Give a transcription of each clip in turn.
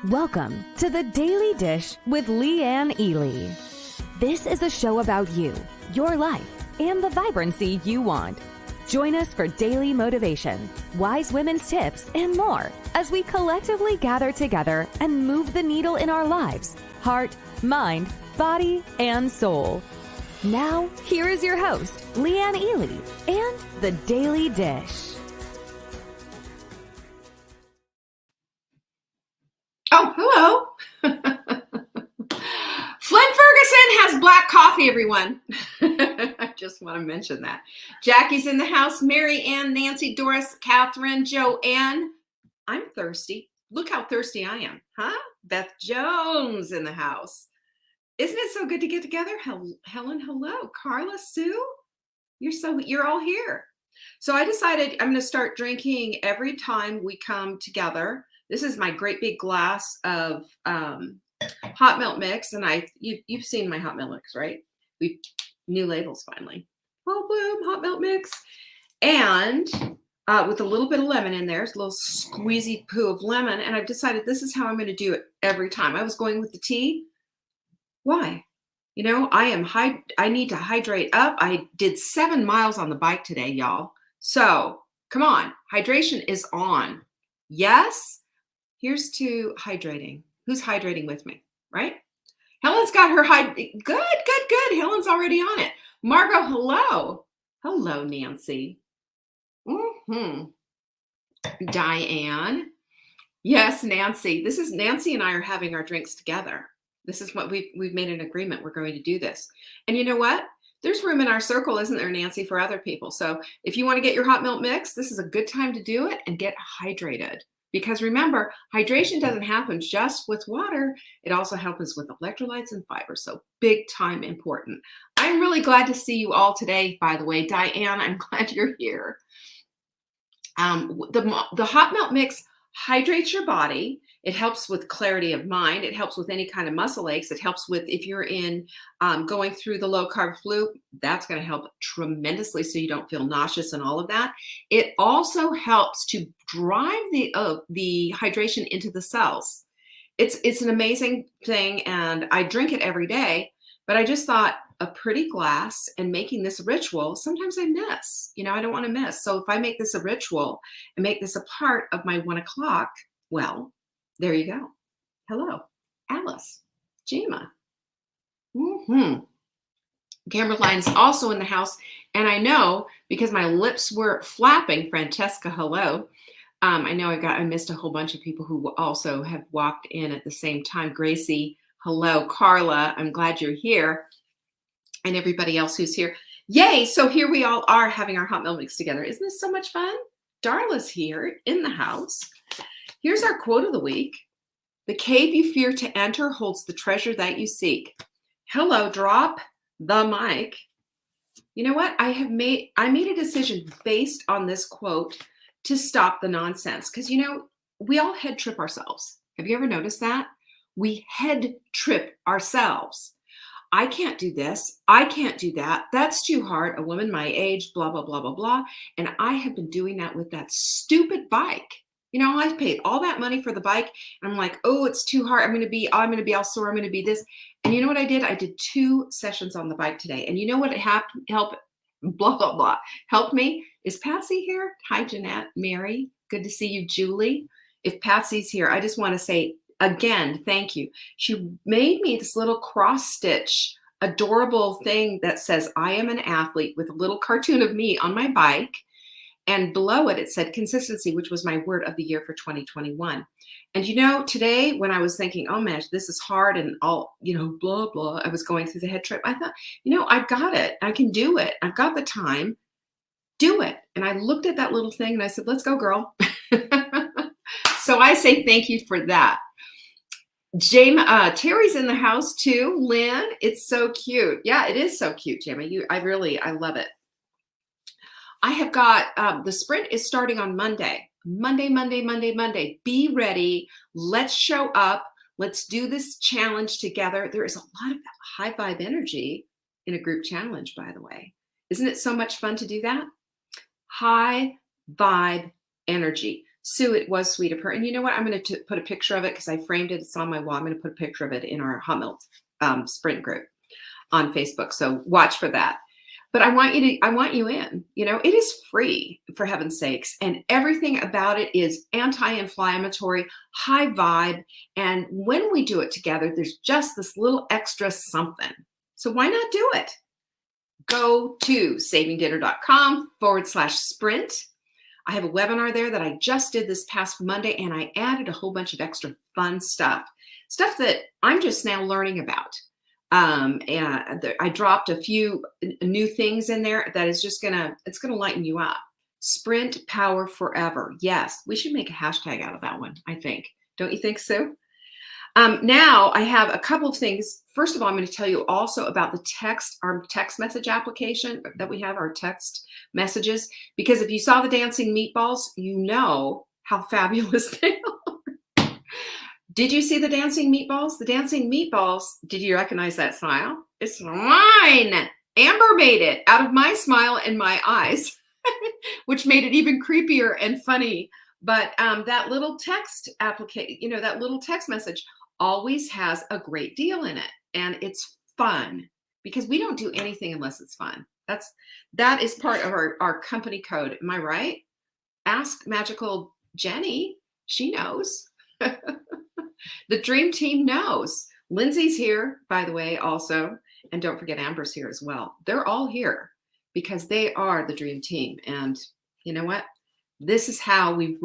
Welcome to the Daily Dish with Leanne Ely. This is a show about you, your life, and the vibrancy you want. Join us for daily motivation, wise women's tips, and more as we collectively gather together and move the needle in our lives, heart, mind, body, and soul. Now, here is your host, Leanne Ely, and the Daily Dish. Oh, hello. Flynn Ferguson has black coffee, everyone. I just want to mention that. Jackie's in the house. Mary Ann, Nancy, Doris, Catherine, Joanne. I'm thirsty. Look how thirsty I am, huh? Beth Jones in the house. Isn't it so good to get together? Helen, hello. Carla, Sue, you're all here. So I decided I'm going to start drinking every time we come together. This is my great big glass of hot milk mix, and you've seen my hot milk mix, right? New labels finally. Oh, Bloom hot milk mix, and with a little bit of lemon in there, it's a little squeezy poo of lemon. And I've decided this is how I'm going to do it every time. I was going with the tea. Why? You know, I need to hydrate up. I did 7 miles on the bike today, y'all. So come on, hydration is on. Yes. Here's to hydrating. Who's hydrating with me, right? Helen's got her Good. Helen's already on it. Margot, hello. Hello, Nancy. Diane. Yes, Nancy. This is Nancy and I are having our drinks together. This is what we've made an agreement. We're going to do this. And you know what? There's room in our circle, isn't there, Nancy, for other people. So if you want to get your hot milk mix, this is a good time to do it and get hydrated. Because remember, hydration doesn't happen just with water. It also happens with electrolytes and fiber. So big time important. I'm really glad to see you all today, by the way. Diane, I'm glad you're here. The hot milk mix hydrates your body. It helps with clarity of mind. It helps with any kind of muscle aches. It helps with if you're going through the low carb flu, that's going to help tremendously so you don't feel nauseous and all of that. It also helps to drive the hydration into the cells. It's an amazing thing, and I drink it every day, but I just thought a pretty glass and making this a ritual, sometimes I miss. You know, I don't want to miss. So if I make this a ritual and make this a part of my 1 o'clock, well, there you go. Hello, Alice, Jima. Camerline's also in the house. And I know because my lips were flapping, Francesca, hello. I know I missed a whole bunch of people who also have walked in at the same time. Gracie, hello. Carla, I'm glad you're here. And everybody else who's here. Yay, so here we all are having our hot milk mix together. Isn't this so much fun? Darla's here in the house. Here's our quote of the week. The cave you fear to enter holds the treasure that you seek. Hello, drop the mic. You know what? I made a decision based on this quote to stop the nonsense. Because, you know, we all head trip ourselves. Have you ever noticed that? We head trip ourselves. I can't do this. I can't do that. That's too hard. A woman my age, blah, blah, blah, blah, blah. And I have been doing that with that stupid bike. You know, I paid all that money for the bike. And I'm like, oh, it's too hard. I'm going to be all sore. I'm going to be this. And you know what I did? I did 2 sessions on the bike today. And you know what helped, blah, blah, blah, helped me? Is Patsy here? Hi, Jeanette, Mary. Good to see you, Julie. If Patsy's here, I just want to say, again, thank you. She made me this little cross stitch, adorable thing that says, I am an athlete with a little cartoon of me on my bike. And below it, it said consistency, which was my word of the year for 2021. And, you know, today when I was thinking, oh, man, this is hard and all, you know, blah, blah, I was going through the head trip. I thought, you know, I've got it. I can do it. I've got the time. Do it. And I looked at that little thing and I said, let's go, girl. So I say thank you for that. Terry's in the house too. Lynn, it's so cute. Yeah, it is so cute, Jamie. I love it. I have got, the sprint is starting on Monday. Monday. Be ready. Let's show up. Let's do this challenge together. There is a lot of high vibe energy in a group challenge, by the way. Isn't it so much fun to do that? High vibe energy. Sue, it was sweet of her. And you know what? I'm going to put a picture of it because I framed it. It's on my wall. I'm going to put a picture of it in our Hot Milk sprint group on Facebook. So watch for that. But I want you in. You know, it is free, for heaven's sakes. And everything about it is anti-inflammatory, high vibe. And when we do it together, there's just this little extra something. So why not do it? Go to savingdinner.com/sprint. I have a webinar there that I just did this past Monday, and I added a whole bunch of extra fun stuff that I'm just now learning about. And I dropped a few new things in there that is just it's gonna lighten you up. Sprint power forever. Yes, we should make a hashtag out of that one, I think. Don't you think, Sue? Now I have a couple of things. First of all, I'm going to tell you also about our text message application that we have, our text messages, because if you saw the dancing meatballs, you know how fabulous they are. Did you see the dancing meatballs? The dancing meatballs, did you recognize that smile? It's mine. Amber made it out of my smile and my eyes, which made it even creepier and funny. But that little text application, you know, that little text message always has a great deal in it. And it's fun because we don't do anything unless it's fun. That is part of our company code. Am I right? Ask Magical Jenny. She knows. The dream team knows. Lindsay's here, by the way, also. And don't forget Amber's here as well. They're all here because they are the dream team. And you know what? This is how we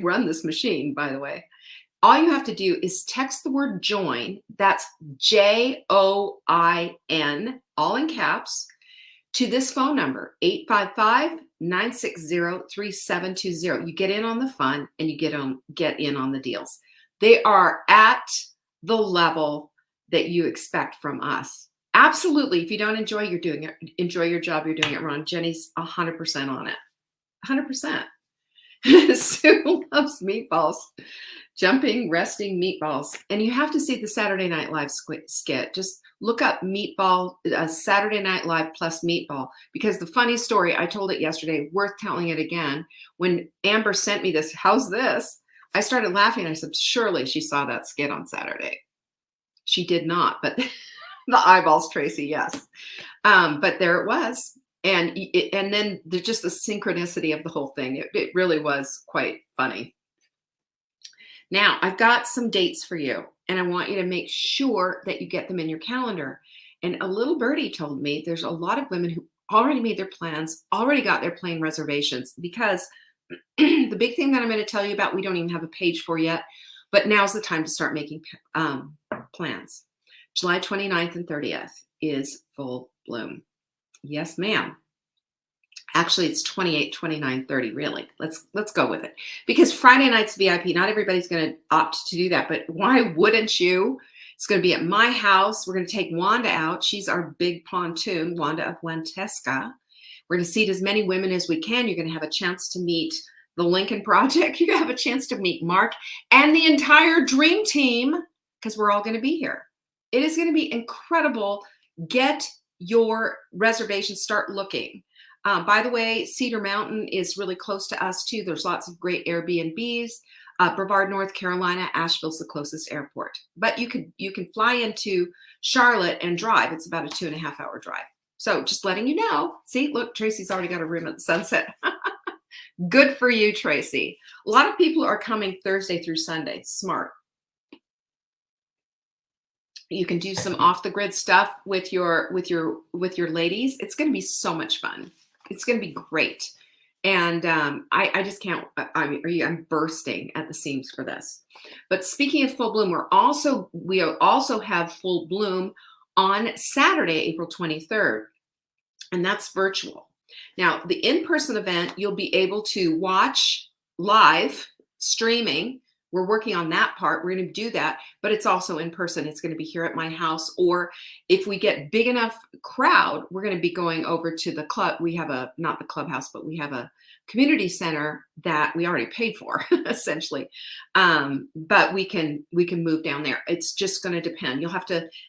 run this machine, by the way. All you have to do is text the word join. That's JOIN, all in caps, to this phone number, 855-960-3720. You get in on the fun and you get in on the deals. They are at the level that you expect from us. Absolutely. If you don't enjoy your job, you're doing it wrong. Jenny's 100% on it. 100%. Sue loves meatballs. Jumping, resting meatballs. And you have to see the Saturday Night Live skit. Just look up meatball, Saturday Night Live plus meatball, because the funny story, I told it yesterday, worth telling it again. When Amber sent me this, how's this? I started laughing. I said, surely she saw that skit on Saturday. She did not, but the eyeballs, Tracy, yes. But there it was. And then there's just the synchronicity of the whole thing. It really was quite funny. Now, I've got some dates for you, and I want you to make sure that you get them in your calendar. And a little birdie told me there's a lot of women who already made their plans, already got their plane reservations, because the big thing that I'm going to tell you about, we don't even have a page for yet, but now's the time to start making plans. July 29th and 30th is full bloom. Yes, ma'am. Actually, it's 28, 29, 30, really. Let's go with it. Because Friday night's VIP, not everybody's going to opt to do that, but why wouldn't you? It's going to be at my house. We're going to take Wanda out. She's our big pontoon, Wanda of Wantesca. We're going to seat as many women as we can. You're going to have a chance to meet the Lincoln Project. You're going to have a chance to meet Mark and the entire dream team, because we're all going to be here. It is going to be incredible. Get your reservations, start looking. By the way, Cedar Mountain is really close to us too. There's lots of great Airbnbs. Brevard, North Carolina, Asheville's the closest airport. But you can fly into Charlotte and drive. It's about a 2.5-hour drive. So just letting you know. See, look, Tracy's already got a room at the Sunset. Good for you, Tracy. A lot of people are coming Thursday through Sunday. Smart. You can do some off the grid stuff with your ladies. It's going to be so much fun. It's going to be great. And I just can't, I'm bursting at the seams for this. But speaking of full bloom, we also have full bloom on Saturday, April 23rd, and that's virtual. Now, the in-person event, you'll be able to watch live streaming. We're working on that part. We're going to do that, but it's also in person. It's going to be here at my house, or if we get big enough crowd, we're going to be going over to the club. We have not the clubhouse, but we have a community center that we already paid for, essentially. But we can move down there. It's just going to depend.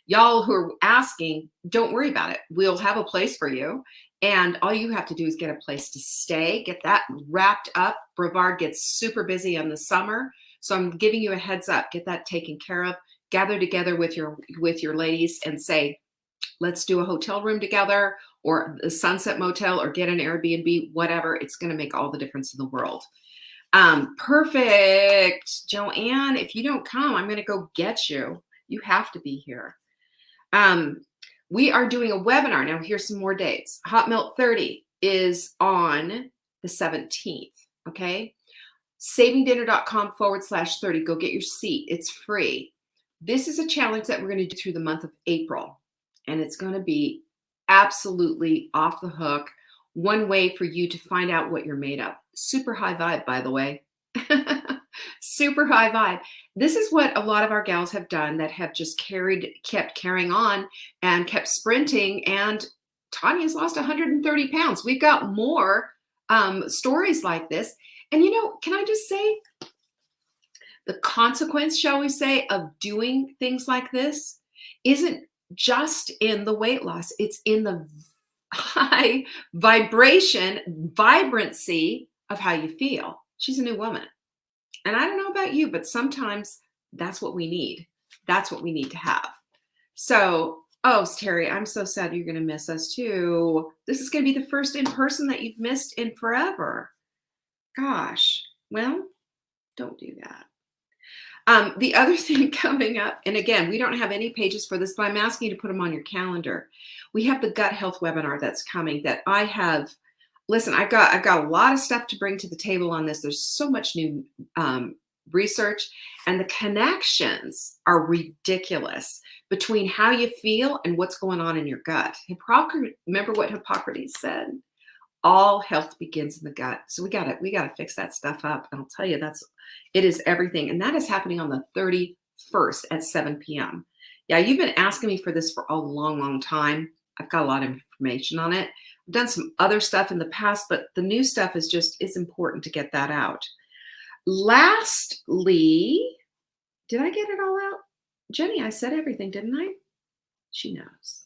Y'all who are asking, don't worry about it. We'll have a place for you. And all you have to do is get a place to stay, get that wrapped up. Brevard gets super busy in the summer. So I'm giving you a heads up, get that taken care of. Gather together with your ladies and say, let's do a hotel room together or the Sunset Motel or get an Airbnb, whatever. It's going to make all the difference in the world. Perfect. Joanne, if you don't come, I'm going to go get you. You have to be here. We are doing a webinar. Now, here's some more dates. Hot Melt 30 is on the 17th. Okay. savingdinner.com/30. Go get your seat. It's free. This is a challenge that we're going to do through the month of April. And it's going to be absolutely off the hook. One way for you to find out what you're made of. Super high vibe, by the way. Super high vibe. This is what a lot of our gals have done that have just kept carrying on and kept sprinting. And Tanya's lost 130 pounds. We've got more stories like this. And can I just say, the consequence, shall we say, of doing things like this isn't just in the weight loss. It's in the high vibrancy of how you feel. She's a new woman. And I don't know about you, but sometimes that's what we need. That's what we need to have. So, Terry, I'm so sad you're going to miss us too. This is going to be the first in person that you've missed in forever. Gosh, well, don't do that. The other thing coming up, and again, we don't have any pages for this, but I'm asking you to put them on your calendar. We have the gut health webinar that's coming that I have. Listen, I've got a lot of stuff to bring to the table on this. There's so much new research, and the connections are ridiculous between how you feel and what's going on in your gut. Remember what Hippocrates said? All health begins in the gut. So we gotta fix that stuff up. And I'll tell you, it is everything. And that is happening on the 31st at 7 p.m. Yeah, you've been asking me for this for a long, long time. I've got a lot of information on it. I've done some other stuff in the past, but the new stuff it's important to get that out. Lastly, did I get it all out? Jenny, I said everything, didn't I? She knows.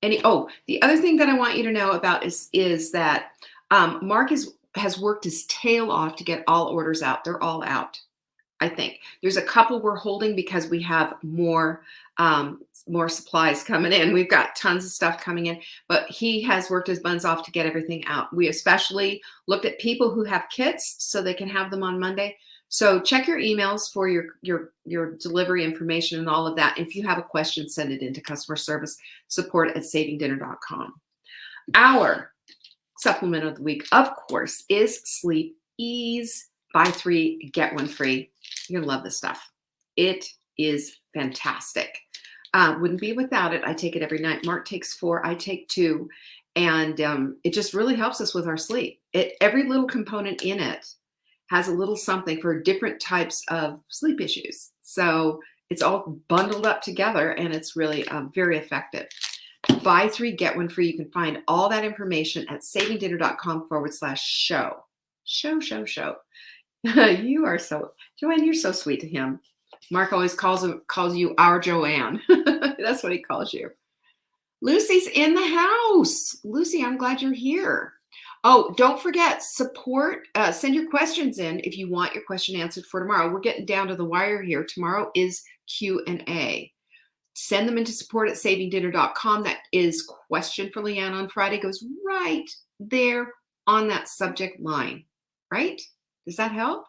The other thing that I want you to know about is that Mark has worked his tail off to get all orders out. They're all out, I think. There's a couple we're holding because we have more supplies coming in. We've got tons of stuff coming in, but he has worked his buns off to get everything out. We especially looked at people who have kits so they can have them on Monday. So check your emails for your delivery information and all of that. If you have a question, send it into customer service support@savingdinner.com. Our supplement of the week, of course, is Sleep Ease. Buy 3, get 1 free. You're gonna love this stuff. It is fantastic. Wouldn't be without it. I take it every night. Mark takes 4, I take 2. And it just really helps us with our sleep. Every little component in it has a little something for different types of sleep issues. So it's all bundled up together and it's really very effective. Buy 3, get 1 free. You can find all that information at savingdinner.com/show. Show. You are Joanne, you're so sweet to him. Mark always calls you our Joanne. That's what he calls you. Lucy's in the house. Lucy, I'm glad you're here. Oh, don't forget, send your questions in if you want your question answered for tomorrow. We're getting down to the wire here. Tomorrow is Q&A. Send them into support@savingdinner.com. That is question for Leanne on Friday. Goes right there on that subject line, right? Does that help?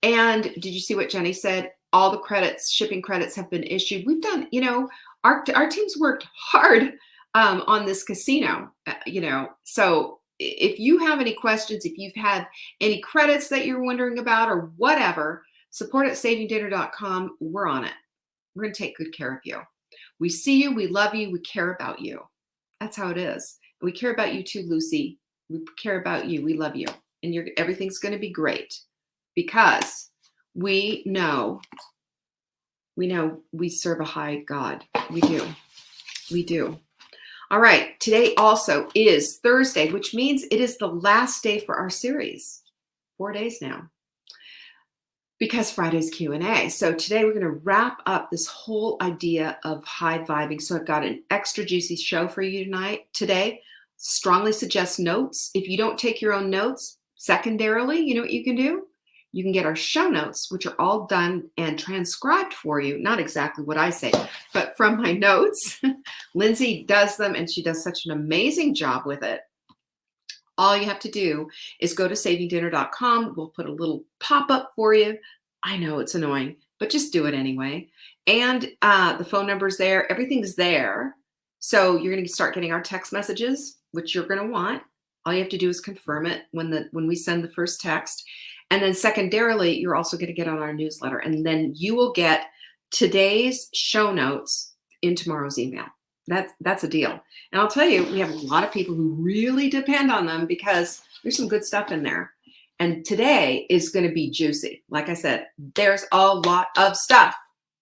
And did you see what Jenny said? All the shipping credits have been issued. We've done, our team's worked hard on this casino, so if you have any questions, if you've had any credits that you're wondering about or whatever, support@savingdinner.com. We're on it. We're going to take good care of you. We see you. We love you. We care about you. That's how it is. We care about you too, Lucy. We care about you. We love you. And everything's going to be great because we know we serve a high God. We do. All right. Today also is Thursday, which means it is the last day for our series. 4 days now. Because Friday's Q&A. So today we're going to wrap up this whole idea of high vibing. So I've got an extra juicy show for you today. strongly suggest notes. If you don't take your own notes, secondarily, you know what you can do? You can get our show notes, which are all done and transcribed for you. Not exactly what I say, but from my notes. Lindsay does them, and she does such an amazing job with it. All you have to do is go to savingdinner.com. We'll put a little pop-up for you. I know it's annoying, but just do it anyway. And the phone number's there. Everything's there. So you're going to start getting our text messages, which you're going to want. All you have to do is confirm it when we send the first text. And then secondarily, you're also going to get on our newsletter. And then you will get today's show notes in tomorrow's email. That's a deal. And I'll tell you, we have a lot of people who really depend on them because there's some good stuff in there. And today is going to be juicy. Like I said, there's a lot of stuff.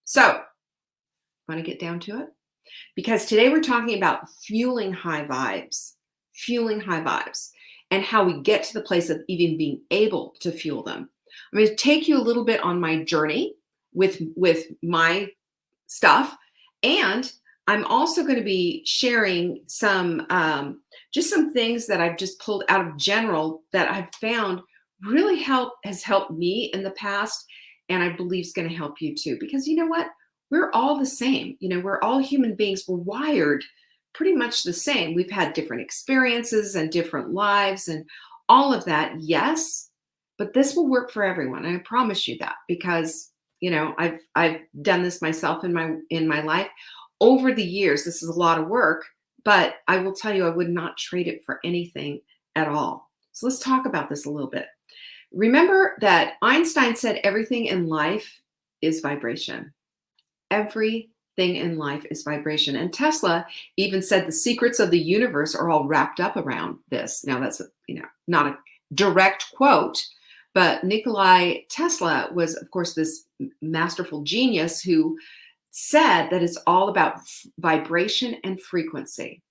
So, want to get down to it? Because today we're talking about fueling high vibes, and how we get to the place of even being able to fuel them. I'm going to take you a little bit on my journey with my stuff, and I'm also going to be sharing some just some things that I've just pulled out of general that I've found really has helped me in the past, and I believe is going to help you too. Because you know what? We're all the same. You know, we're all human beings. We're wired pretty much the same. We've had different experiences and different lives and all of that. Yes, but this will work for everyone. I promise you that, because you know, I've done this myself in my life over the years. This is a lot of work, but I will tell you, I would not trade it for anything at all. So let's talk about this a little bit. Remember that Einstein said everything in life is vibration. Everything in life is vibration. And Tesla even said the secrets of the universe are all wrapped up around this. Now that's, not a direct quote, but Nikola Tesla was, of course, this masterful genius who said that it's all about vibration and frequency.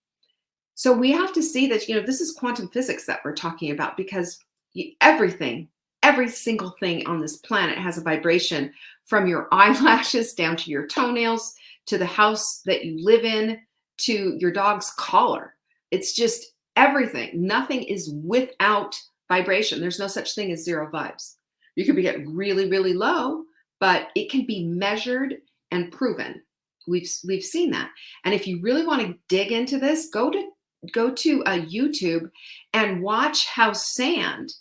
So we have to see that, this is quantum physics that we're talking about, because every single thing on this planet has a vibration, from your eyelashes down to your toenails, to the house that you live in, to your dog's collar. It's just everything. Nothing is without vibration. There's no such thing as zero vibes. You could get really, really low, but it can be measured and proven. We've seen that. And if you really want to dig into this, go to YouTube and watch how sand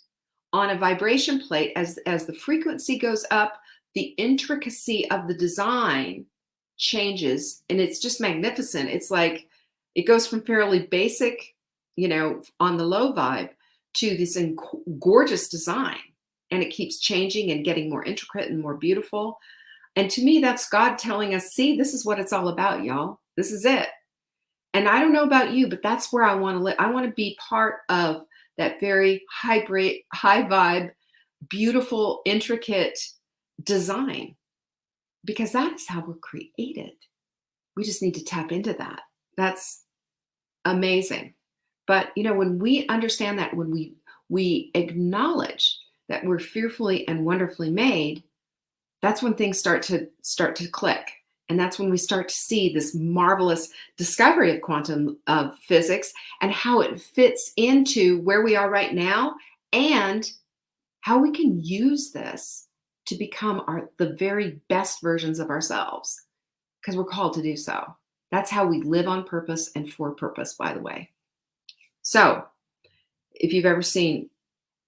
on a vibration plate, as the frequency goes up, the intricacy of the design changes, and it's just magnificent. It's like it goes from fairly basic, on the low vibe, to this gorgeous design, and it keeps changing and getting more intricate and more beautiful. And to me, that's God telling us, see, this is what it's all about, y'all. This is it. And I don't know about you, but that's where I want to live. I want to be part of that very high vibe, beautiful, intricate design, because that is how we're created. We just need to tap into that. That's amazing. But when we understand that, when we acknowledge that we're fearfully and wonderfully made, that's when things start to click. And that's when we start to see this marvelous discovery of quantum physics and how it fits into where we are right now, and how we can use this to become the very best versions of ourselves, because we're called to do so. That's how we live on purpose and for purpose, by the way. So if you've ever seen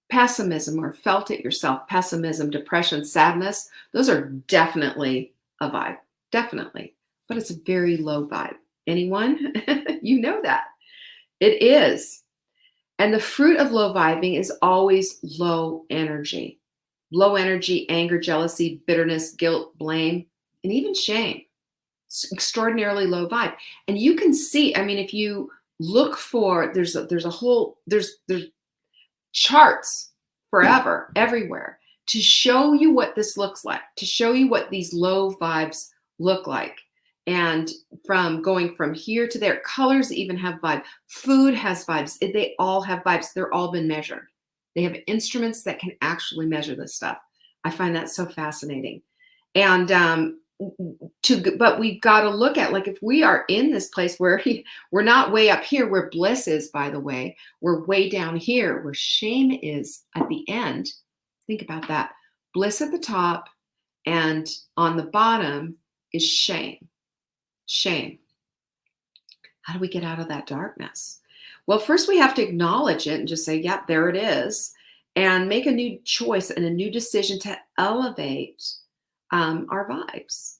pessimism or felt it yourself, pessimism, depression, sadness, those are definitely a vibe. Definitely. But it's a very low vibe. Anyone? You know that. It is. And the fruit of low vibing is always low energy. Low energy, anger, jealousy, bitterness, guilt, blame, and even shame. It's extraordinarily low vibe. And you can see, if you look for, there's charts forever, everywhere, to show you what this looks like, to show you what these low vibes look like. And from going from here to there, colors even have vibe. Food has vibes. They all have vibes. They're all been measured. They have instruments that can actually measure this stuff. I find that so fascinating. And but we've got to look at, like, if we are in this place where we're not way up here where bliss is, by the way, we're way down here where shame is at the end. Think about that. Bliss at the top, and on the bottom is shame. Shame. How do we get out of that darkness? Well, first we have to acknowledge it and just say, yep, there it is, and make a new choice and a new decision to elevate our vibes.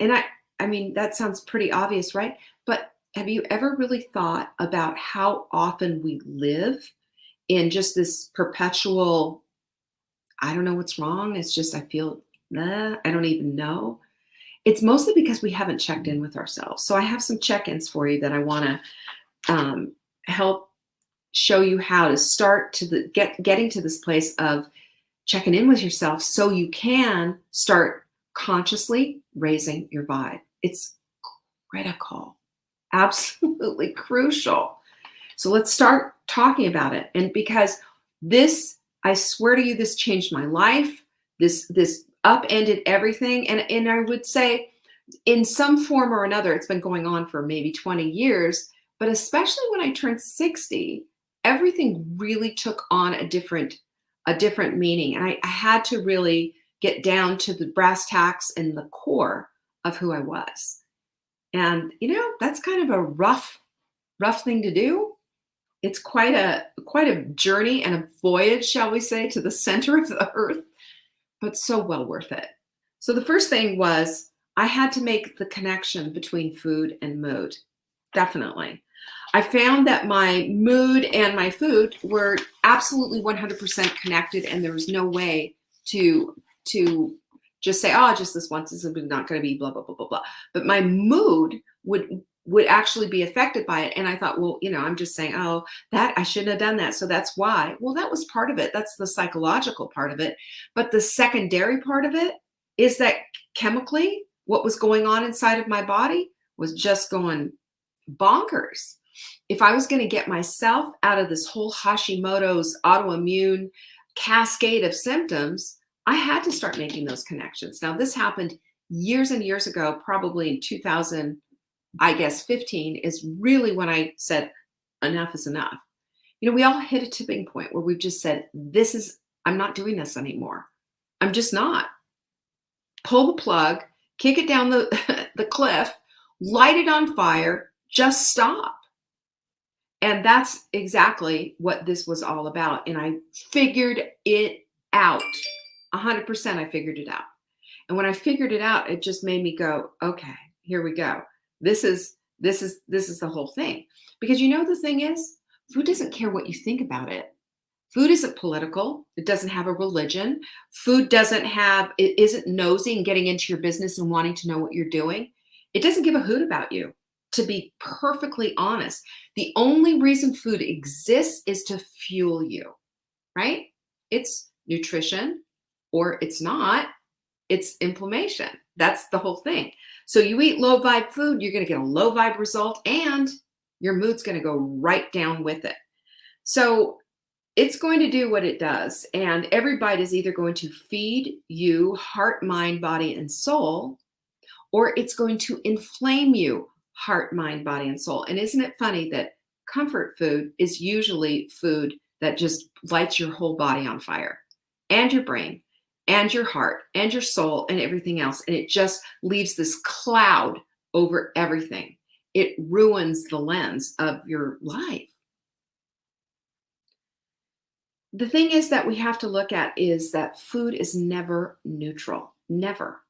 And I mean, that sounds pretty obvious, right? But have you ever really thought about how often we live in just this perpetual, I don't know what's wrong. It's just, I feel, I don't even know. It's mostly because we haven't checked in with ourselves. So I have some check-ins for you that I want to help show you how to start to getting to this place of checking in with yourself so you can start consciously raising your vibe. It's critical, absolutely crucial. So let's start talking about it. And because this, I swear to you, this changed my life. This upended everything. And I would say in some form or another, it's been going on for maybe 20 years, but especially when I turned 60, everything really took on a different meaning. And I had to really get down to the brass tacks and the core of who I was. And, that's kind of a rough thing to do. It's quite a journey and a voyage, shall we say, to the center of the earth, but so well worth it. So the first thing was I had to make the connection between food and mood. Definitely. I found that my mood and my food were absolutely 100% connected, and there was no way to just say, oh, just this once is not going to be blah, blah, blah, blah, blah. But my mood would actually be affected by it. And I thought, well, I'm just saying, oh, that I shouldn't have done that. So that's why. Well, that was part of it. That's the psychological part of it. But the secondary part of it is that chemically, what was going on inside of my body was just going bonkers. If I was going to get myself out of this whole Hashimoto's autoimmune cascade of symptoms, I had to start making those connections. Now, this happened years and years ago, probably in 2000, I guess 15 is really when I said, enough is enough. We all hit a tipping point where we've just said, I'm not doing this anymore. I'm just not. Pull the plug, kick it down the cliff, light it on fire, just stop. And that's exactly what this was all about. And I figured it out. 100% I figured it out. And when I figured it out, it just made me go, okay, here we go. This is the whole thing. Because the thing is, food doesn't care what you think about it. Food isn't political. It doesn't have a religion. Food it isn't nosy and getting into your business and wanting to know what you're doing. It doesn't give a hoot about you, to be perfectly honest. The only reason food exists is to fuel you, right? It's nutrition, or it's not. It's inflammation. That's the whole thing. So you eat low vibe food, you're going to get a low vibe result, and your mood's going to go right down with it. So it's going to do what it does. And every bite is either going to feed you heart, mind, body, and soul, or it's going to inflame you heart, mind, body, and soul. And isn't it funny that comfort food is usually food that just lights your whole body on fire, and your brain, and your heart, and your soul, and everything else. And it just leaves this cloud over everything. It ruins the lens of your life. The thing is that we have to look at is that food is never neutral. Never.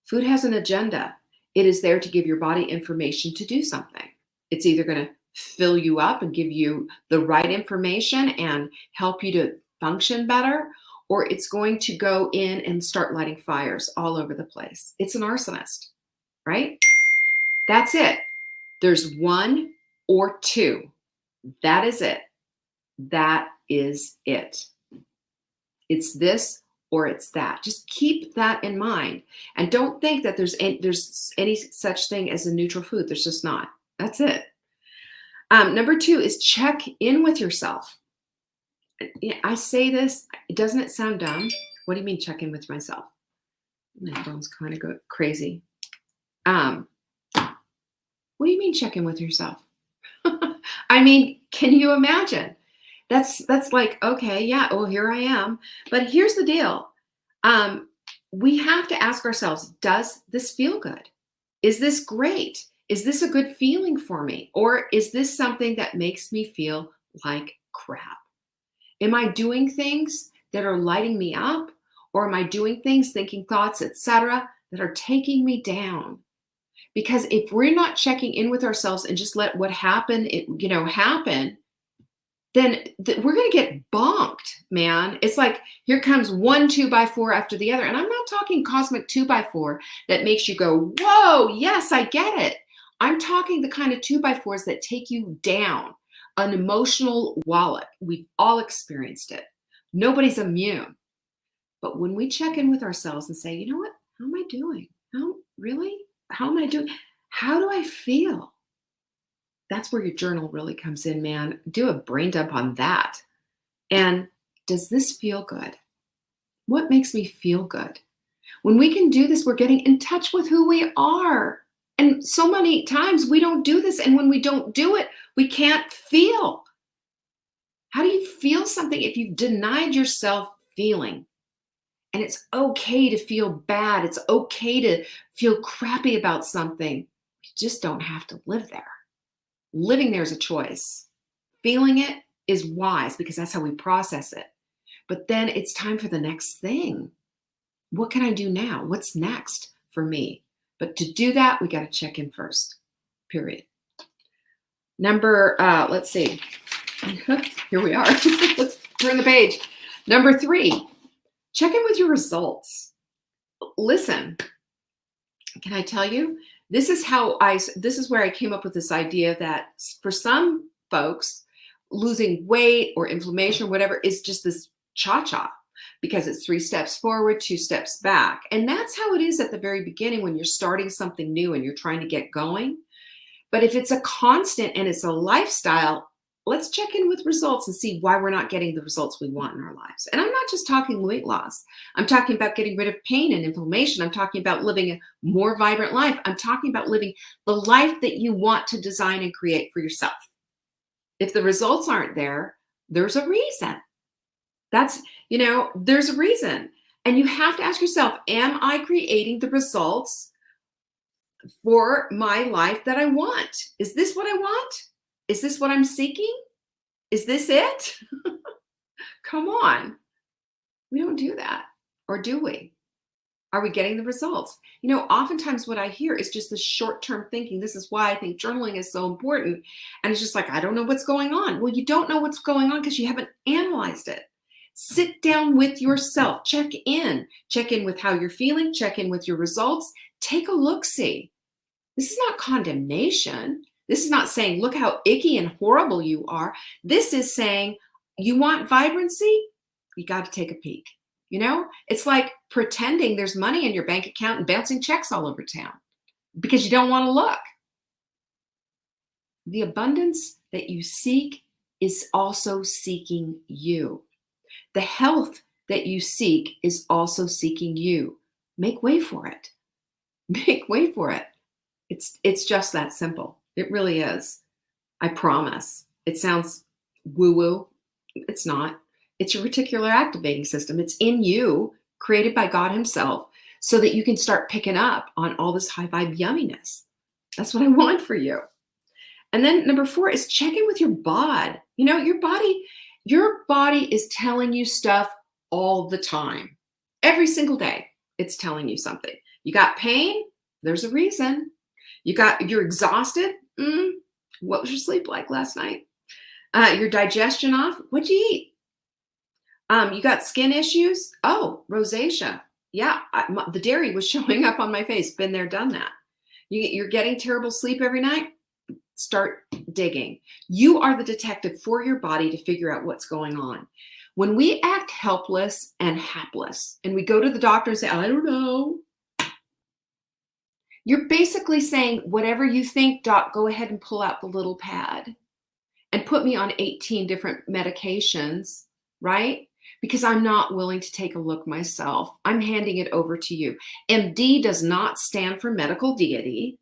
Food has an agenda. It is there to give your body information to do something. It's either going to fill you up and give you the right information and help you to function better, or it's going to go in and start lighting fires all over the place. It's an arsonist, right? That's it. There's one or two. That is it. That is it. It's this or it's that. Just keep that in mind. And don't think that there's any such thing as a neutral food. There's just not. That's it. Number two is check in with yourself. I say this, doesn't it sound dumb? What do you mean check in with myself? My phone's kind of crazy. What do you mean check in with yourself? I mean, can you imagine? That's like, okay, yeah, well, here I am. But here's the deal. We have to ask ourselves, does this feel good? Is this great? Is this a good feeling for me? Or is this something that makes me feel like crap? Am I doing things that are lighting me up? Or am I doing things, thinking thoughts, etc., that are taking me down? Because if we're not checking in with ourselves and just let what happened, happen, then we're going to get bonked, man. It's like, here comes one 2x4 after the other. And I'm not talking cosmic 2x4 that makes you go, whoa, yes, I get it. I'm talking the kind of 2x4s that take you down, an emotional wallop. We've all experienced it. Nobody's immune. But when we check in with ourselves and say, you know what, how am I doing? How am I doing? How do I feel? That's where your journal really comes in, man. Do a brain dump on that. And does this feel good? What makes me feel good? When we can do this, we're getting in touch with who we are. And so many times we don't do this. And when we don't do it, we can't feel. How do you feel something if you've denied yourself feeling? And it's okay to feel bad. It's okay to feel crappy about something. You just don't have to live there. Living there is a choice. Feeling it is wise because that's how we process it. But then it's time for the next thing. What can I do now? What's next for me? But to do that, we got to check in first, period. Let's see. Here we are. Let's turn the page. Number 3, check in with your results. Listen, can I tell you? This is where I came up with this idea that for some folks, losing weight or inflammation or whatever is just this cha-cha because it's 3 steps forward, 2 steps back. And that's how it is at the very beginning when you're starting something new and you're trying to get going. But if it's a constant and it's a lifestyle, let's check in with results and see why we're not getting the results we want in our lives. And I'm not just talking weight loss. I'm talking about getting rid of pain and inflammation. I'm talking about living a more vibrant life. I'm talking about living the life that you want to design and create for yourself. If the results aren't there, there's a reason. There's a reason. And you have to ask yourself, am I creating the results for my life that I want? Is this what I want? Is this what I'm seeking? Is this it? Come on. We don't do that. Or do we? Are we getting the results? Oftentimes what I hear is just this short-term thinking. This is why I think journaling is so important. And it's just like, I don't know what's going on. Well, you don't know what's going on because you haven't analyzed it. Sit down with yourself. Check in. Check in with how you're feeling. Check in with your results. Take a look-see. This is not condemnation. This is not saying, look how icky and horrible you are. This is saying, you want vibrancy? You got to take a peek. It's like pretending there's money in your bank account and bouncing checks all over town because you don't want to look. The abundance that you seek is also seeking you. The health that you seek is also seeking you. Make way for it. Make way for it. It's just that simple. It really is. I promise. It sounds woo-woo. It's not. It's your reticular activating system. It's in you, created by God himself, so that you can start picking up on all this high vibe yumminess. That's what I want for you. And then number 4 is check in with your bod. Your body is telling you stuff all the time. Every single day, it's telling you something. You got pain? There's a reason. You're exhausted? What was your sleep like last night? Your digestion off? What'd you eat? You got skin issues? Oh, rosacea. Yeah, the dairy was showing up on my face. Been there, done that. You're getting terrible sleep every night? Start digging. You are the detective for your body to figure out what's going on. When we act helpless and hapless, and we go to the doctor and say, I don't know, you're basically saying, whatever you think, doc, go ahead and pull out the little pad and put me on 18 different medications, right? because I'm not willing to take a look myself. I'm handing it over to you. MD does not stand for medical deity.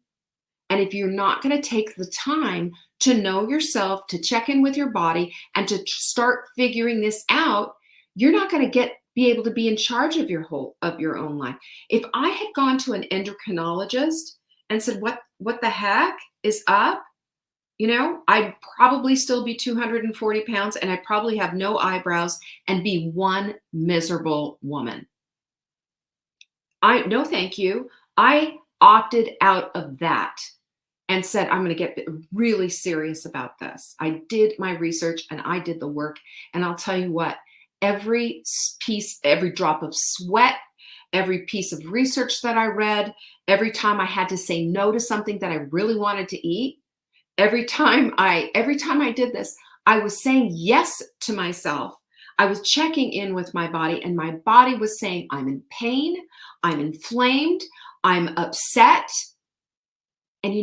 And if you're not going to take the time to know yourself, to check in with your body, and to start figuring this out, you're not going to be able to be in charge of your own life. If I had gone to an endocrinologist and said, what the heck is up? I'd probably still be 240 pounds, and I'd probably have no eyebrows and be one miserable woman. No, thank you. I opted out of that and said, I'm going to get really serious about this. I did my research and I did the work. And I'll tell you what, every piece, every drop of sweat, every piece of research that I read, every time I had to say no to something that I really wanted to eat, every time I did this, I was saying yes to myself. I was checking in with my body, and my body was saying, I'm in pain, I'm inflamed, I'm upset. And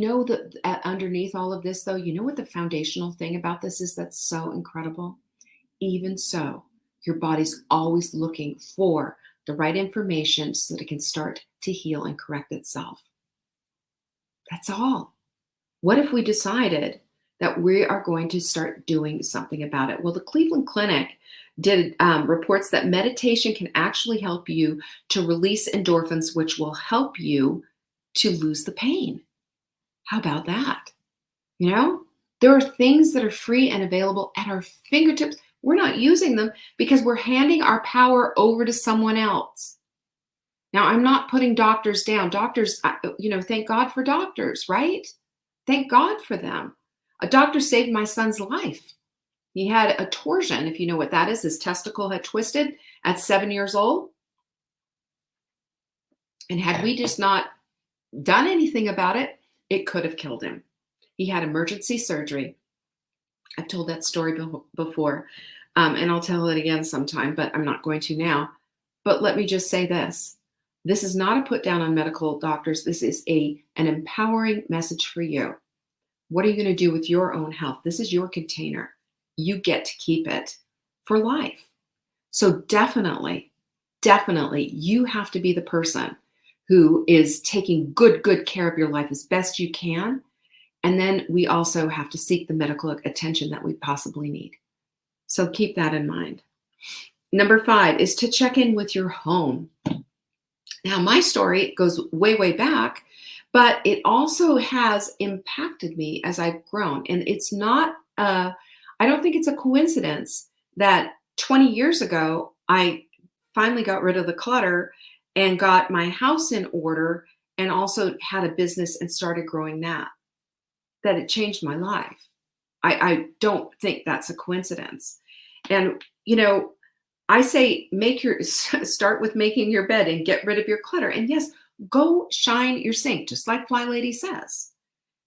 underneath all of this, though, you know what the foundational thing about this is that's so incredible? Even so, your body's always looking for the right information so that it can start to heal and correct itself. That's all. What if we decided that we are going to start doing something about it? Well, the Cleveland Clinic did reports that meditation can actually help you to release endorphins, which will help you to lose the pain. How about that? There are things that are free and available at our fingertips. We're not using them because we're handing our power over to someone else. Now, I'm not putting doctors down. Doctors, thank God for doctors, right? Thank God for them. A doctor saved my son's life. He had a torsion, if you know what that is. His testicle had twisted at 7 years old. And had we just not done anything about it, it could have killed him. He had emergency surgery. I've told that story before, and I'll tell it again sometime, but I'm not going to now. But let me just say this. This is not a put down on medical doctors. This is an empowering message for you. What are you going to do with your own health? This is your container. You get to keep it for life. So definitely, you have to be the person who is taking good care of your life as best you can. And then we also have to seek the medical attention that we possibly need. So keep that in mind. Number 5 is to check in with your home. Now, my story goes way back, but it also has impacted me as I've grown. And it's not, I don't think it's a coincidence that 20 years ago, I finally got rid of the clutter and got my house in order and also had a business and started growing that it changed my life. I don't think that's a coincidence. And, I say start with making your bed and get rid of your clutter. And yes, go shine your sink, just like Fly Lady says,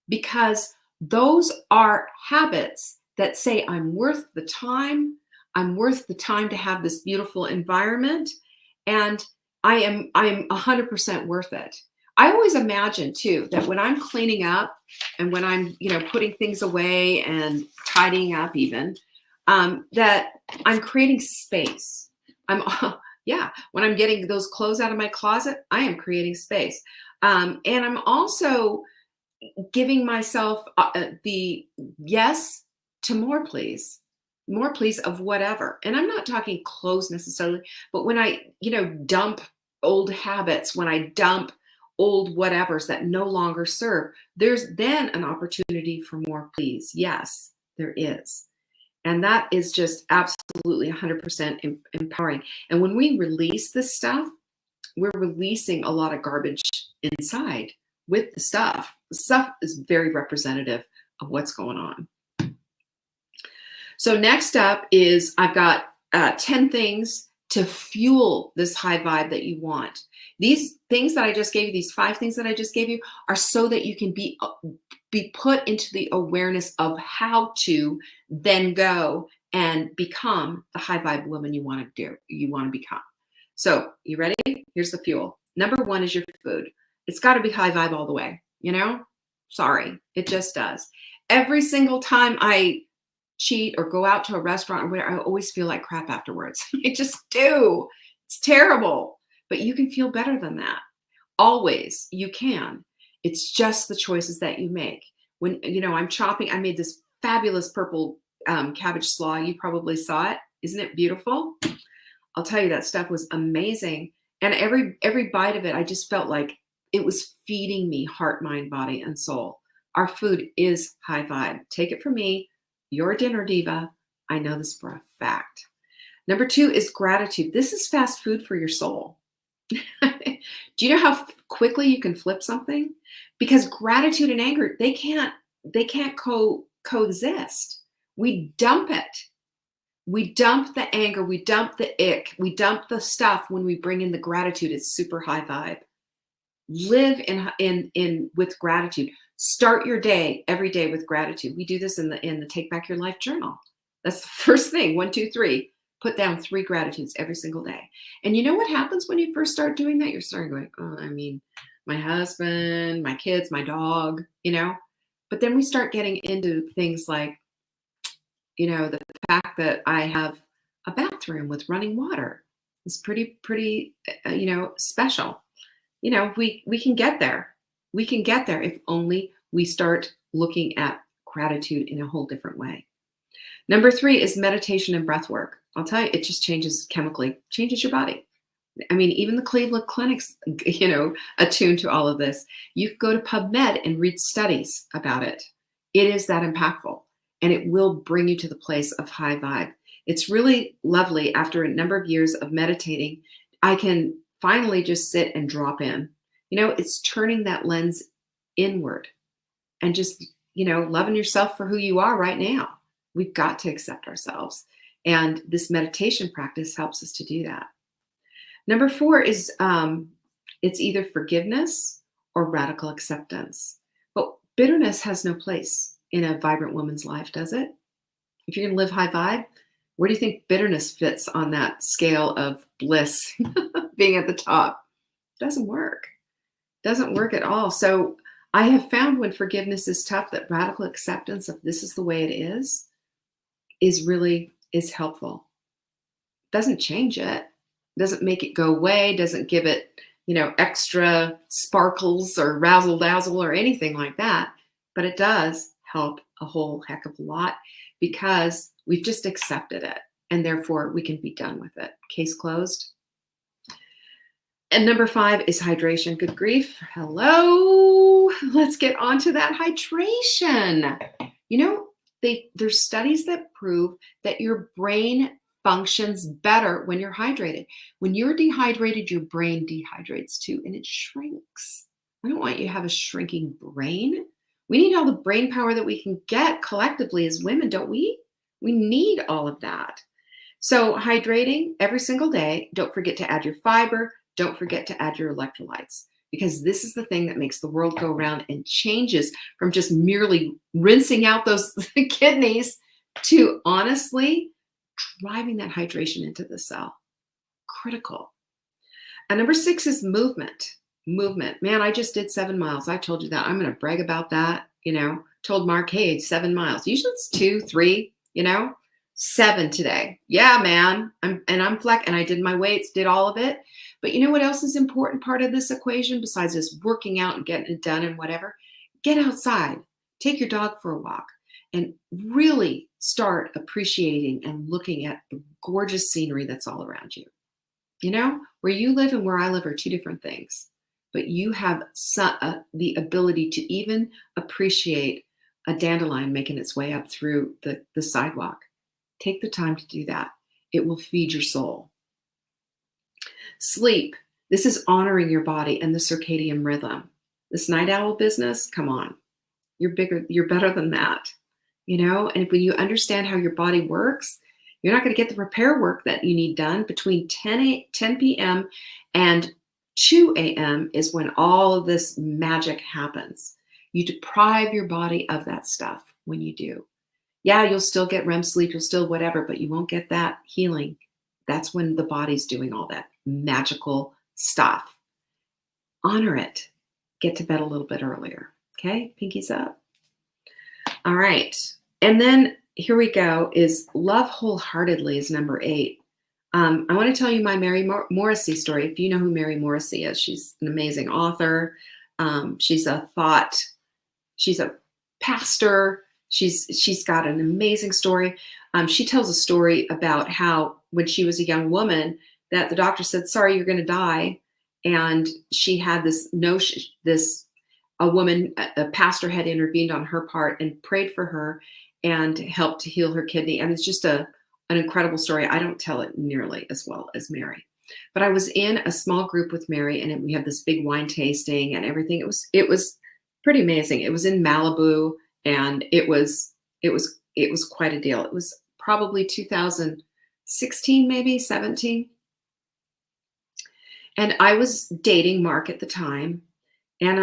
because those are habits that say I'm worth the time. I'm worth the time to have this beautiful environment, and I'm 100% worth it. I always imagine too that when I'm cleaning up and when I'm putting things away and tidying up even, that I'm creating space. When I'm getting those clothes out of my closet, I am creating space. And I'm also giving myself the yes to more please of whatever. And I'm not talking clothes necessarily, but when I, dump old habits, when I dump old whatevers that no longer serve, there's then an opportunity for more please. Yes, there is. And that is just absolutely 100% empowering. And when we release this stuff, we're releasing a lot of garbage inside with the stuff. The stuff is very representative of what's going on. So next up is I've got 10 things to fuel this high vibe that you want. These things that I just gave you, these 5 things that I just gave you, are so that you can be put into the awareness of how to then go and become the high vibe woman you want to become. So you ready? Here's the fuel. Number 1 is your food. It's got to be high vibe all the way. Sorry, it just does. Every single time I cheat or go out to a restaurant or whatever, I always feel like crap afterwards. I just do. It's terrible. But you can feel better than that. Always, you can. It's just the choices that you make. When, I'm chopping, I made this fabulous purple cabbage slaw. You probably saw it. Isn't it beautiful? I'll tell you, that stuff was amazing. And every bite of it, I just felt like it was feeding me heart, mind, body, and soul. Our food is high vibe. Take it from me. You're a dinner diva. I know this for a fact. Number 2 is gratitude. This is fast food for your soul. Do you know how quickly you can flip something? Because gratitude and anger, they can't coexist. We dump it. We dump the anger, we dump the ick, we dump the stuff when we bring in the gratitude. It's super high vibe. Live in with gratitude. Start your day every day with gratitude. We do this in the Take Back Your Life journal. That's the first thing. 1, 2, 3. Put down 3 gratitudes every single day. And you know what happens when you first start doing that? You're starting going, oh, I mean, my husband, my kids, my dog, But then we start getting into things like, the fact that I have a bathroom with running water is pretty, special. We can get there. We can get there if only we start looking at gratitude in a whole different way. Number 3 is meditation and breath work. I'll tell you, it just changes chemically, changes your body. I mean, even the Cleveland Clinic's, attuned to all of this. You can go to PubMed and read studies about it. It is that impactful. And it will bring you to the place of high vibe. It's really lovely. After a number of years of meditating, I can finally just sit and drop in. It's turning that lens inward and just, loving yourself for who you are right now. We've got to accept ourselves. And this meditation practice helps us to do that. Number 4 is it's either forgiveness or radical acceptance. But bitterness has no place in a vibrant woman's life, does it? If you're going to live high vibe, where do you think bitterness fits on that scale of bliss being at the top? Doesn't work. Doesn't work at all. So I have found when forgiveness is tough, that radical acceptance of this is the way it is helpful. Doesn't change it. Doesn't make it go away. Doesn't give it, extra sparkles or razzle dazzle or anything like that. But it does help a whole heck of a lot because we've just accepted it and therefore we can be done with it. Case closed. And number 5 is hydration. Good grief. Hello. Let's get on to that hydration. There's studies that prove that your brain functions better when you're hydrated. When you're dehydrated, your brain dehydrates too, and it shrinks. I don't want you to have a shrinking brain. We need all the brain power that we can get collectively as women, don't we? We need all of that. So hydrating every single day. Don't forget to add your fiber. Don't forget to add your electrolytes, because this is the thing that makes the world go round and changes from just merely rinsing out those kidneys to honestly driving that hydration into the cell. Critical. And number 6 is movement. Movement. Man, I just did 7 miles. I told you that. I'm going to brag about that. Told Mark, hey, 7 miles. Usually it's 2, 3, 7 today. Yeah, man. I'm flex, and I did my weights, did all of it. But you know what else is an important part of this equation besides just working out and getting it done and whatever? Get outside. Take your dog for a walk and really start appreciating and looking at the gorgeous scenery that's all around you. Where you live and where I live are 2 different things. But you have the ability to even appreciate a dandelion making its way up through the sidewalk. Take the time to do that. It will feed your soul. Sleep. This is honoring your body and the circadian rhythm. This night owl business, come on. You're better than that. And when you understand how your body works, you're not going to get the repair work that you need done between 10 p.m. and 2 a.m. is when all of this magic happens. You deprive your body of that stuff when you do. Yeah, you'll still get REM sleep, you'll still whatever, but you won't get that healing. That's when the body's doing all that magical stuff. Honor it. Get to bed a little bit earlier. Okay, pinkies up. All right. And then here we go, is love wholeheartedly is number 8. I want to tell you my Mary Morrissey story. If you know who Mary Morrissey is, she's an amazing author. She's a pastor. She's got an amazing story. She tells a story about how when she was a young woman that the doctor said, sorry, you're going to die. And she had this notion, a pastor had intervened on her part and prayed for her and helped to heal her kidney. And it's just an incredible story. I don't tell it nearly as well as Mary. But I was in a small group with Mary, and we had this big wine tasting and everything. It was pretty amazing. It was in Malibu, and it was quite a deal. It was probably 2016, maybe 17. And I was dating Mark at the time, and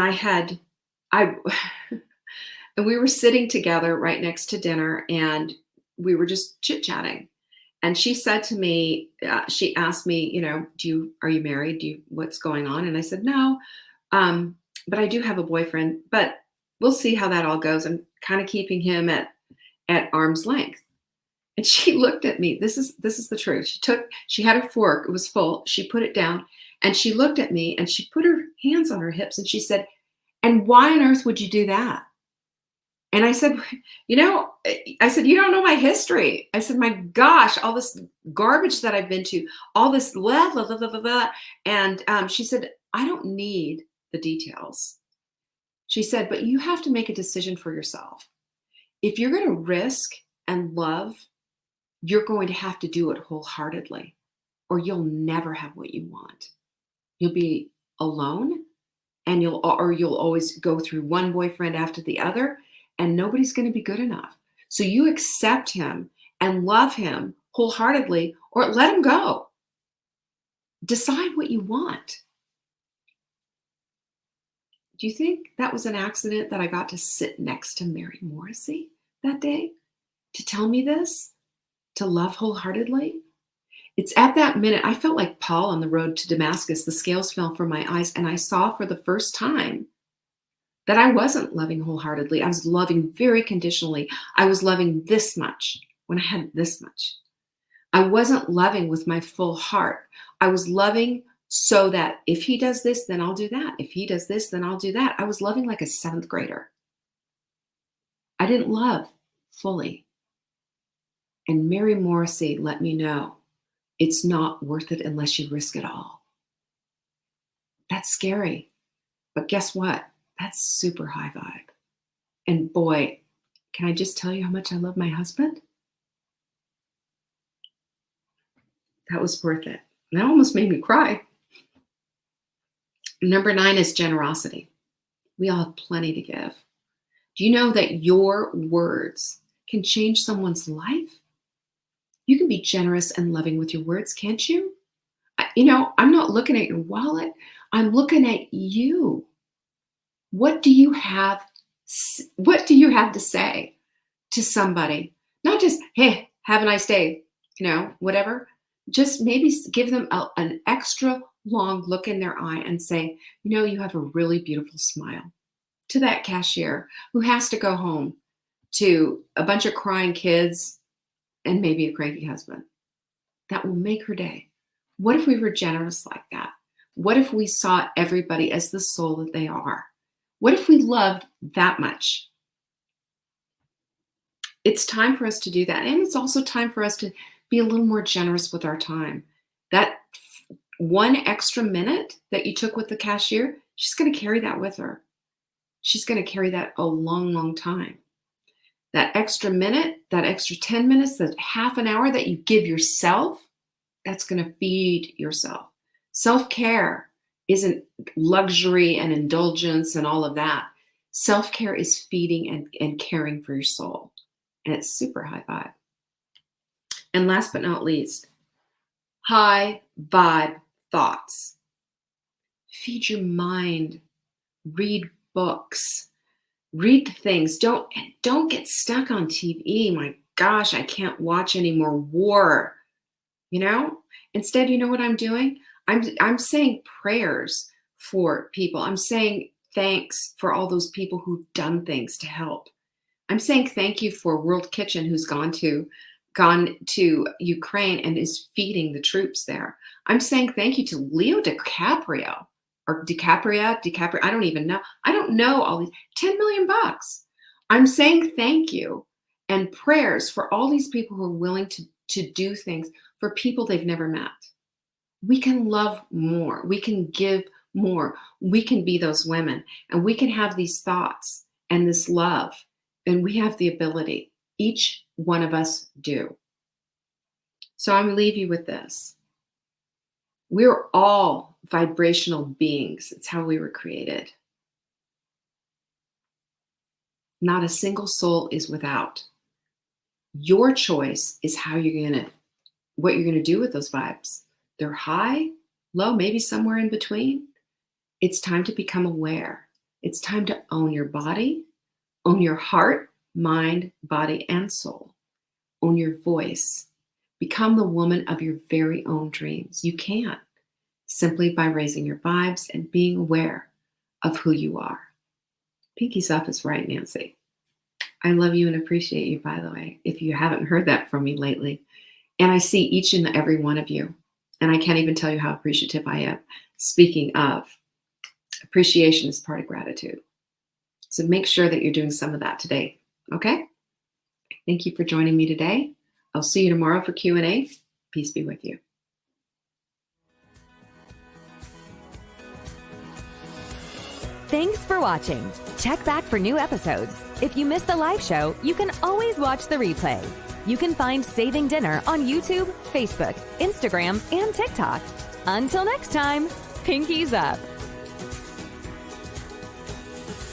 and we were sitting together right next to dinner, and we were just chit-chatting. And she said to me, she asked me, are you married? What's going on? And I said, no, but I do have a boyfriend, but we'll see how that all goes. I'm kind of keeping him at arm's length. And she looked at me. This is the truth. She had her fork. It was full. She put it down, and she looked at me, and she put her hands on her hips, and she said, and why on earth would you do that? And I said, you don't know my history. I said, my gosh, all this garbage that I've been to, all this blah, blah, blah, blah, blah, blah. And she said, I don't need the details. She said, but you have to make a decision for yourself. If you're going to risk and love, you're going to have to do it wholeheartedly, or you'll never have what you want. You'll be alone, and you'll always go through one boyfriend after the other, and nobody's going to be good enough. So you accept him and love him wholeheartedly, or let him go. Decide what you want. Do you think that was an accident that I got to sit next to Mary Morrissey that day to tell me this, to love wholeheartedly? It's at that minute, I felt like Paul on the road to Damascus. The scales fell from my eyes, and I saw for the first time that I wasn't loving wholeheartedly. I was loving very conditionally. I was loving this much when I had this much. I wasn't loving with my full heart. I was loving so that if he does this, then I'll do that. If he does this, then I'll do that. I was loving like a 7th grader. I didn't love fully. And Mary Morrissey let me know it's not worth it unless you risk it all. That's scary. But guess what? That's super high vibe. And boy, can I just tell you how much I love my husband? That was worth it. And that almost made me cry. Number 9 is generosity. We all have plenty to give. Do you know that your words can change someone's life? You can be generous and loving with your words, can't you? I'm not looking at your wallet. I'm looking at you. What do you have to say to somebody? Not just, hey, have a nice day, whatever. Just maybe give them an extra long look in their eye and say, you have a really beautiful smile. To that cashier who has to go home to a bunch of crying kids and maybe a cranky husband. That will make her day. What if we were generous like that? What if we saw everybody as the soul that they are? What if we loved that much? It's time for us to do that. And it's also time for us to be a little more generous with our time. That one extra minute that you took with the cashier, she's going to carry that with her. She's going to carry that a long, long time. That extra minute, that extra 10 minutes, that half an hour that you give yourself, that's going to feed yourself. Self-care isn't luxury and indulgence and all of that. Self-care is feeding and caring for your soul. And it's super high vibe. And last but not least, high vibe thoughts. Feed your mind. Read books. Read things. Don't get stuck on TV. My gosh, I can't watch any more war. Instead, you know what I'm doing? I'm saying prayers for people. I'm saying thanks for all those people who've done things to help. I'm saying thank you for World Kitchen, who's gone to Ukraine and is feeding the troops there. I'm saying thank you to Leo DiCaprio or DiCaprio. I don't even know. I don't know all these. $10 million bucks. I'm saying thank you and prayers for all these people who are willing to do things for people they've never met. We can love more. We can give more. We can be those women, and we can have these thoughts and this love, and we have the ability. Each one of us do. So I'm going to leave you with this. We're all vibrational beings. It's how we were created. Not a single soul is without. Your choice is what you're going to do with those vibes. They're high, low, maybe somewhere in between. It's time to become aware. It's time to own your body, own your heart, mind, body, and soul. Own your voice. Become the woman of your very own dreams. You can, simply by raising your vibes and being aware of who you are. Pinky's up is right, Nancy. I love you and appreciate you, by the way, if you haven't heard that from me lately. And I see each and every one of you. And I can't even tell you how appreciative I am. Speaking of, appreciation is part of gratitude. So make sure that you're doing some of that today. Okay? Thank you for joining me today. I'll see you tomorrow for Q&A. Peace be with you. Thanks for watching. Check back for new episodes. If you missed the live show, you can always watch the replay. You can find Saving Dinner on YouTube, Facebook, Instagram, and TikTok. Until next time, Pinky's up.